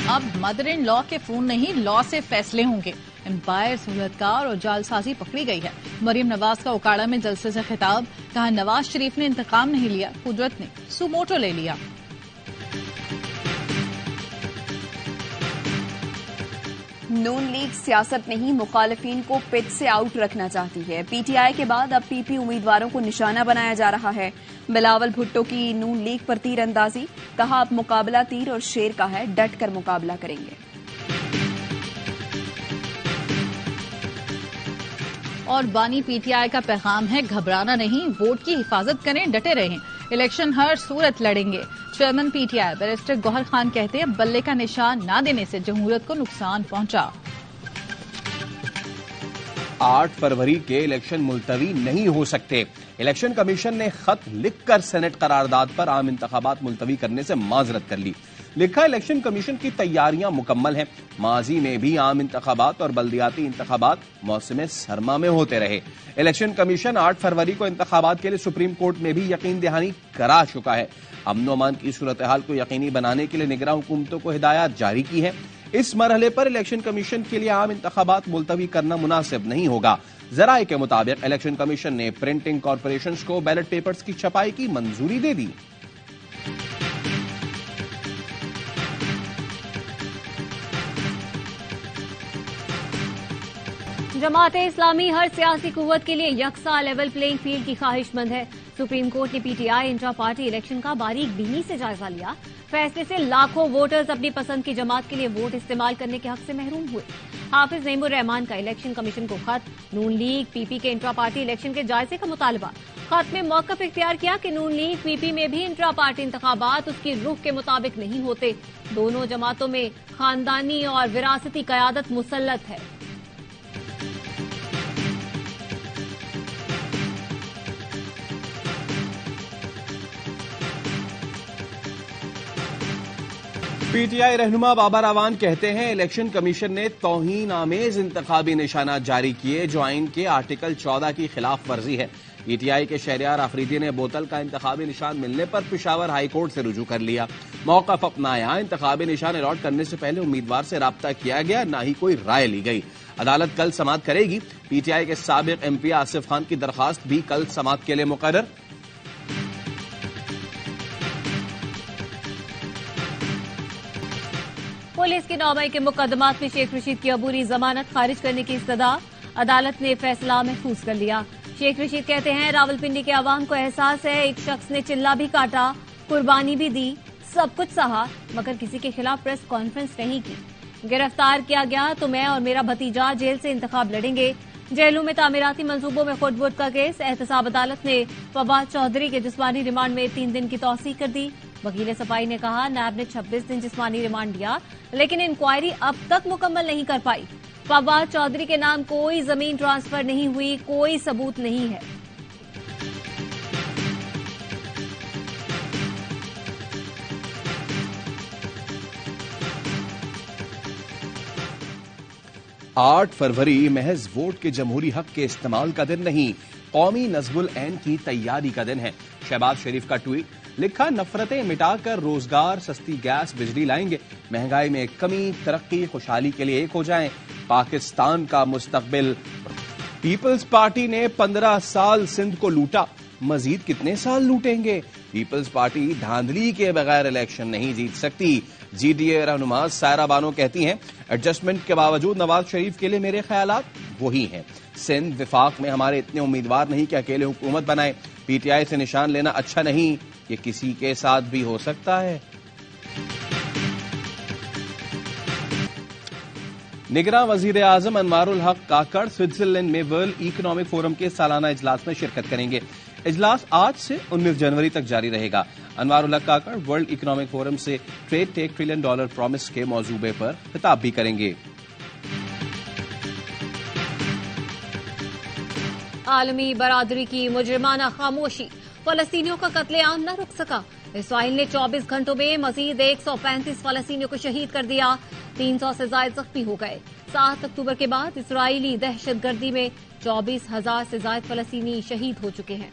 अब mother in law के phone नहीं, लॉ से फैसले होंगे। एम्पायर, सहूलतकार और जालसाजी पकड़ी गई है। मरियम नवाज का उकाड़ा में जलसे से खिताब, कहा नवाज शरीफ ने इंतकाम नहीं लिया, कुदरत ने सुमोटो ले लिया। नून लीग सियासत नहीं, मुखालिफिन को पिच से आउट रखना चाहती है। पीटीआई के बाद अब पीपी उम्मीदवारों को निशाना बनाया जा रहा है। बिलावल भुट्टो की नून लीग पर तीर अंदाजी, कहा अब मुकाबला तीर और शेर का है, डट कर मुकाबला करेंगे। और बानी पीटीआई का पैगाम है, घबराना नहीं, वोट की हिफाजत करें, डटे रहें, इलेक्शन हर सूरत लड़ेंगे। Chairman PTI barrister Gauhar Khan कहते हैं, बल्ले का निशान न देने से जमहूरियत को नुकसान पहुंचा। 8 फरवरी के इलेक्शन मुलतवी नहीं हो सकते। इलेक्शन कमीशन ने खत लिखकर सेनेट करारदाद पर आम इंतखाबात मुलतवी करने से माजरत कर ली। लिखा, इलेक्शन कमीशन की तैयारियां मुकम्मल हैं। माजी में भी आम इंतखाबात और बल्दियाती इंतखाबात मौसम सरमा में होते रहे। इलेक्शन कमीशन 8 फरवरी को इंतखाबात के लिए सुप्रीम कोर्ट में भी यकीन दहानी करा चुका है। अमन अमान की सूरत हाल को यकीनी बनाने के लिए निगरां हुकूमतों को हिदायत जारी की है। इस मरहले पर इलेक्शन कमीशन के लिए आम इंतखाबात मुलतवी करना मुनासिब नहीं होगा। जराये के मुताबिक इलेक्शन कमीशन ने प्रिंटिंग कॉरपोरेशन को बैलेट पेपर्स की छपाई की मंजूरी दे दी। जमाते इस्लामी हर सियासी कुव्वत के लिए यकसा लेवल प्लेइंग फील्ड की ख्वाहिशमंद है। सुप्रीम कोर्ट ने पीटीआई इंट्रा पार्टी इलेक्शन का बारीक बीनी से जायजा लिया। फैसले से लाखों वोटर्स अपनी पसंद की जमात के लिए वोट इस्तेमाल करने के हक से महरूम हुए। हाफिज नईमुर रहमान का इलेक्शन कमीशन को खत, नून लीग पीपी के इंट्रा पार्टी इलेक्शन के जायजे का मुतालबा। खत में मौकफ इख्तियार किया कि नून लीग पीपी में भी इंट्रा पार्टी इंतखाबात उसकी रुख के मुताबिक नहीं होते। दोनों जमातों में खानदानी और विरासती कयादत मुसल्लत है। पीटीआई रहनुमा बाबर अवान कहते हैं, इलेक्शन कमीशन ने तौहीन आमेज इंतखाबी निशानात जारी किए जो आइन के आर्टिकल 14 की खिलाफ वर्जी है। पीटीआई के शहरियार आफरीदी ने बोतल का इंतखाबी निशान मिलने पर पेशावर हाई कोर्ट से रुजू कर लिया। मौकफ अपनाया, इंतखाबी निशान अलॉट करने से पहले उम्मीदवार से राब्ता किया गया, न ही कोई राय ली गई। अदालत कल समाअत करेगी। पीटीआई के साबिक एमपी आसिफ खान की दरखास्त भी कल समाअत के लिए मुकर्रर। पुलिस की 9 मई के मुकदमात में शेख रशीद की अबूरी जमानत खारिज करने की इस्तदा, अदालत ने फैसला महफूज कर लिया। शेख रशीद कहते हैं, रावलपिंडी के अवाम को एहसास है, एक शख्स ने चिल्ला भी काटा, कुर्बानी भी दी, सब कुछ सहा, मगर किसी के खिलाफ प्रेस कॉन्फ्रेंस नहीं की। गिरफ्तार किया गया तो मैं और मेरा भतीजा जेल से इंतखाब लड़ेंगे। जेलों में तामीराती मंसूबों में खुद वोट का केस। एहतसाब अदालत ने फवाद चौधरी के जिस्मानी रिमांड में 3 दिन की तौसीह कर दी। वकील सफाई ने कहा, नायब ने 26 दिन जिस्मानी रिमांड दिया, लेकिन इंक्वायरी अब तक मुकम्मल नहीं कर पाई। फवाद चौधरी के नाम कोई जमीन ट्रांसफर नहीं हुई, कोई सबूत नहीं है। आठ फरवरी महज वोट के जमहूरी हक के इस्तेमाल का दिन नहीं, कौमी नज़्मुल ऐन की तैयारी का दिन है। शहबाज शरीफ का ट्वीट, लिखा, नफरतें मिटाकर रोजगार, सस्ती गैस, बिजली लाएंगे, महंगाई में कमी, तरक्की, खुशहाली के लिए एक हो जाएं, पाकिस्तान का मुस्तकबिल। पीपल्स पार्टी ने 15 साल सिंध को लूटा, मजीद कितने साल लूटेंगे? पीपल्स पार्टी धांधली के बगैर इलेक्शन नहीं जीत सकती। जीडीए रहनुमा सायरा बानो कहती हैं, एडजस्टमेंट के बावजूद नवाज शरीफ के लिए मेरे ख्यालात वही हैं। सिंध विफाक में हमारे इतने उम्मीदवार नहीं कि अकेले हुकूमत बनाए। पीटीआई से निशान लेना अच्छा नहीं, ये किसी के साथ भी हो सकता है। निगरां वजीर आजम अनवारुल हक काकड़ स्विट्जरलैंड में वर्ल्ड इकोनॉमिक फोरम के सालाना इजलास में शिरकत करेंगे। इजलास आज से 19 जनवरी तक जारी रहेगा। अनवारुल हक काकड़ वर्ल्ड इकोनॉमिक फोरम से ट्रेड टेक $1 ट्रिलियन प्रॉमिस के मौजूबे पर खिताब भी करेंगे। आलमी बरादरी की मुजरिमाना खामोशी, फलस्तीनियों का कत्लेआम न रुक सका। इसराइल ने 24 घंटों में मजीद 135 फलस्तीनियों को शहीद कर दिया, 300 से ज्यादा जख्मी हो गए। 7 अक्टूबर के बाद इसराइली दहशतगर्दी में 24,000 से ज्यादा फलस्तीनी शहीद हो चुके हैं।